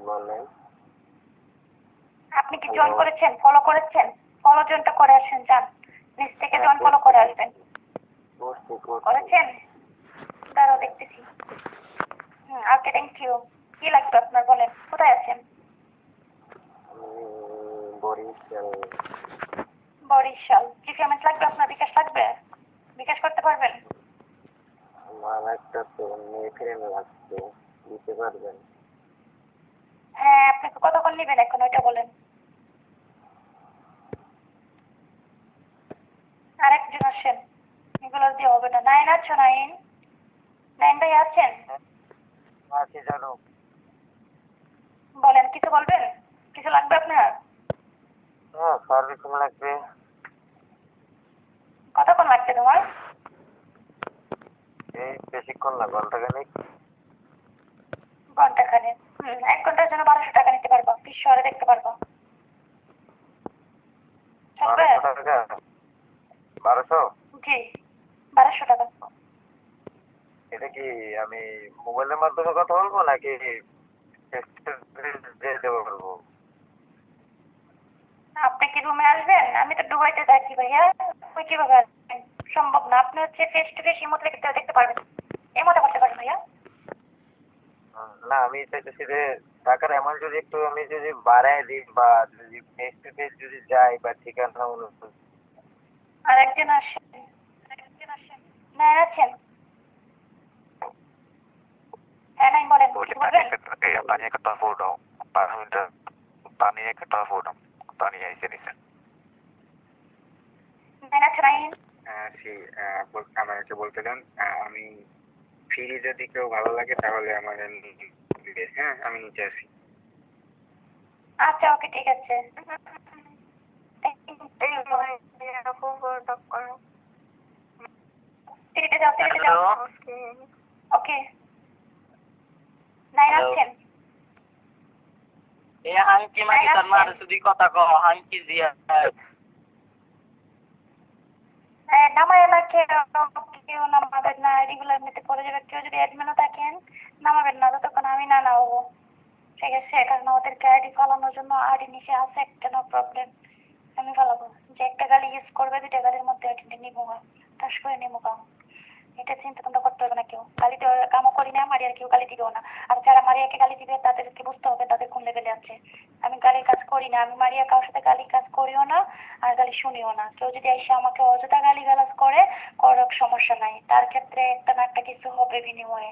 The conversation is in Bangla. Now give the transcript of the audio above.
বলেন। আপনি কি জয়েন করেছেন, ফলো করেছেন? ফলো জয়েনটা করে আসেন, যান নিচ থেকে জয়েন ফলো করে আসবেন। করেছেন? দাঁড়াও দেখতেছি। ওকে, থ্যাংক ইউ। কি লাগবে আপনার বলেন, কোথায় আছেন? বরিশাল। বরিশাল। কি পেমেন্ট লাগবে আপনার? বিকাশ লাগবে? বিকাশ করতে পারবেন? আমার একটা মেয়ে ফ্রেন্ড লাগবে, দিতে পারবেন? হ্যাঁ, আপনি কতক্ষণ নেবেন এখন ওইটা বলেন। আরেকজন আসেন, এগুলো দিয়ে হবে না। 9 আছো? 9 ভাই আছেন? আছি জানো। বলেন, কিছু বলবেন? কিছু লাগবে আপনার? হ্যাঁ, সার্ভিস লাগবে। কতক্ষণ লাগবে তোমার? এই বেশিক্ষণ না, ঘন্টাখানেক। ঘন্টাখানেক। 1 ঘন্টার জন্য 1200 টাকা নিতে পারবো, শহরে দেখতে পারবো। 1200 টাকা? 1200? জি, 1200 টাকা। এটা কি আমি মোবাইলের মাধ্যমে কথা বলবো নাকি যেতে পারবো? আপনি কি রুমে আসবেন? আমি তো দুবাইতে থাকি ভাইয়া, ওই কিভাবে আসবেন? সম্ভব না। আপনি হচ্ছে ফেস টু ফেস ইমোতে দেখতে পারবেন, এমোতে করতে পারেন ভাইয়া। না, আমি চাইতেছি যে টাকার অ্যামাউন্ট যদি একটু আমি যদি বাড়ায় দিই বা যদি ফেস টু ফেস যদি যাই বা ঠিকানা অনুযায়ী। আর একজন আসেন, না আছেন? হ্যাঁ নাই বলেন, কিছু বলবেন? Tanya ke telephone Pak Hamida, Tanya ke telephone Tanya sini sir. নাই আছে নাইন? আমাকে বলছিলাম আমি ফ্রি যদি কেউ ভালো লাগে তাহলে আমার হ্যাঁ আমি নিচে আসি। আচ্ছা, ওকে, ঠিক আছে। সিটিতে যাও, সিটিতে যাও। ওকে, 9 আছেন? এ হাঙ্কি মাকি তার মার যদি কথা কও হাঙ্কি দিয়া নামায় না, কেউ নামাবেন না, রেগুলার নিতে পড়ে যাবে। কেউ যদি অ্যাডমিনও থাকেন নামাবেন না যতক্ষণ আমি না নামাবো, ঠিক আছে? কারণ ওদেরকে আইডি ফালানোর জন্য আইডি নিচে আছে একটা, নো প্রবলেম। আমি ফালাবো। যে একটা গালি ইউজ করবে, 2টা গালির মধ্যে আইডি নিবো, টাস করে নিবো। এটা চিন্তা তোমরা করতে হবে না। কেউ গালি দেওয়ার কামও করি না, মারিয়ার কেউ গালি দিবেও না। আর যারা মারিয়াকে গালি দিবে তাদেরকে বুঝতে হবে তাদের কোন লেভেলে আছে। আমি গালির কাজ করি না, আমি মারিয়া কারোর সাথে গালির কাজ করিও না, আর গালি শুনিও না। কেউ যদি এসে আমাকে অযথা গালি গালাজ করে, করক, সমস্যা নাই, তার ক্ষেত্রে একটা না একটা কিছু হবে বিনিময়ে।